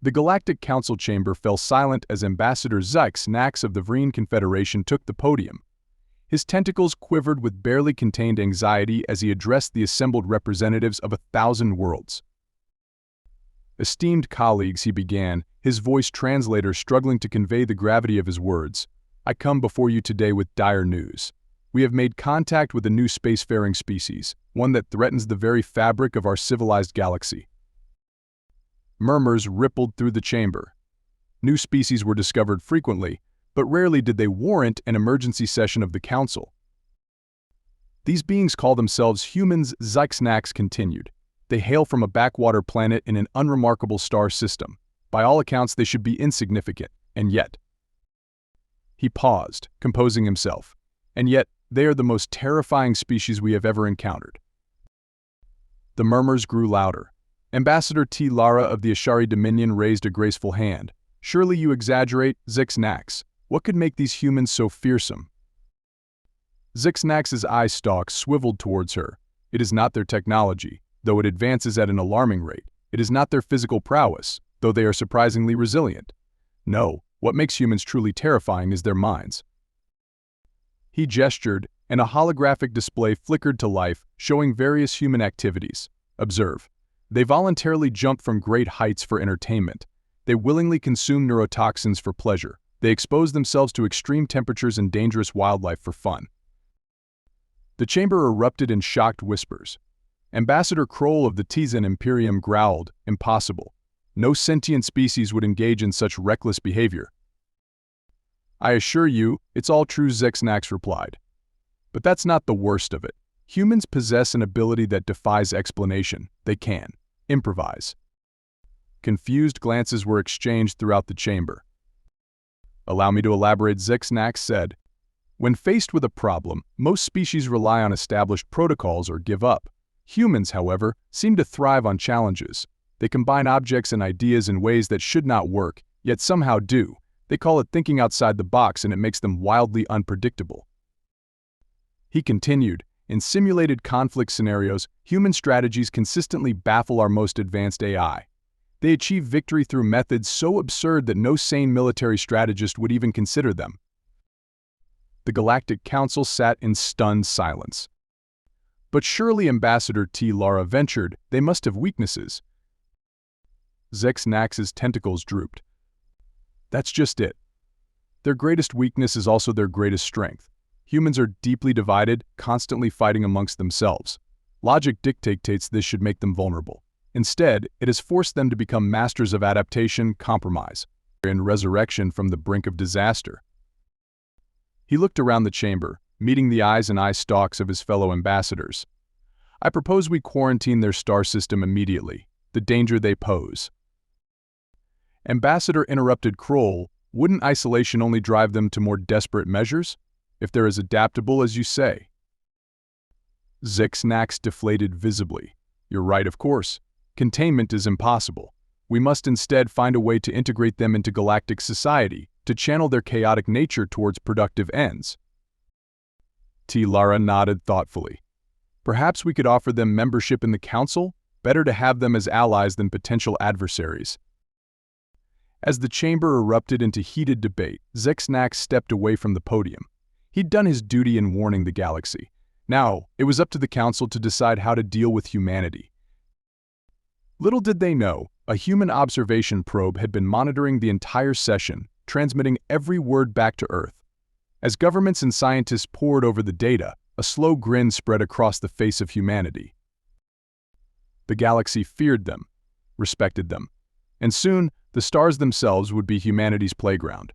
The Galactic Council chamber fell silent as Ambassador Zyx'nax of the Vreen Confederation took the podium. His tentacles quivered with barely contained anxiety as he addressed the assembled representatives of 1,000 worlds. "Esteemed colleagues," he began, his voice translator struggling to convey the gravity of his words, "I come before you today with dire news. We have made contact with a new spacefaring species, one that threatens the very fabric of our civilized galaxy." Murmurs rippled through the chamber. New species were discovered frequently, but rarely did they warrant an emergency session of the Council. "These beings call themselves humans," Zyx'nax continued. "They hail from a backwater planet in an unremarkable star system. By all accounts, they should be insignificant, and yet—" He paused, composing himself. "And yet, they are the most terrifying species we have ever encountered." The murmurs grew louder. Ambassador T. Lara of the Ashari Dominion raised a graceful hand. "Surely you exaggerate, Zyx'nax. What could make these humans so fearsome?" Zyx'nax's eye stalks swiveled towards her. "It is not their technology, though it advances at an alarming rate. It is not their physical prowess, though they are surprisingly resilient. No, what makes humans truly terrifying is their minds." He gestured, and a holographic display flickered to life, showing various human activities. "Observe. They voluntarily jump from great heights for entertainment. They willingly consume neurotoxins for pleasure. They expose themselves to extreme temperatures and dangerous wildlife for fun." The chamber erupted in shocked whispers. Ambassador Kroll of the Tizen Imperium growled, "Impossible. No sentient species would engage in such reckless behavior." "I assure you, it's all true," Zyx'nax replied. "But that's not the worst of it. Humans possess an ability that defies explanation. They can improvise." Confused glances were exchanged throughout the chamber. "Allow me to elaborate," Zyx'nax said. "When faced with a problem, most species rely on established protocols or give up. Humans, however, seem to thrive on challenges. They combine objects and ideas in ways that should not work, yet somehow do. They call it thinking outside the box, and it makes them wildly unpredictable." He continued, "In simulated conflict scenarios, human strategies consistently baffle our most advanced AI. They achieve victory through methods so absurd that no sane military strategist would even consider them." The Galactic Council sat in stunned silence. "But surely," Ambassador T. Lara ventured, "they must have weaknesses." Zyx'nax's tentacles drooped. "That's just it. Their greatest weakness is also their greatest strength. Humans are deeply divided, constantly fighting amongst themselves. Logic dictates this should make them vulnerable. Instead, it has forced them to become masters of adaptation, compromise, and resurrection from the brink of disaster." He looked around the chamber, meeting the eyes and eye stalks of his fellow ambassadors. "I propose we quarantine their star system immediately. The danger they pose." Ambassador interrupted Kroll, "Wouldn't isolation only drive them to more desperate measures? If they're as adaptable as you say." Zyx'nax deflated visibly. "You're right, of course. Containment is impossible. We must instead find a way to integrate them into galactic society, to channel their chaotic nature towards productive ends." T. Lara nodded thoughtfully. "Perhaps we could offer them membership in the Council? Better to have them as allies than potential adversaries." As the chamber erupted into heated debate, Zyx'nax stepped away from the podium. He'd done his duty in warning the galaxy. Now, it was up to the Council to decide how to deal with humanity. Little did they know, a human observation probe had been monitoring the entire session, transmitting every word back to Earth. As governments and scientists pored over the data, a slow grin spread across the face of humanity. The galaxy feared them, respected them, and soon the stars themselves would be humanity's playground.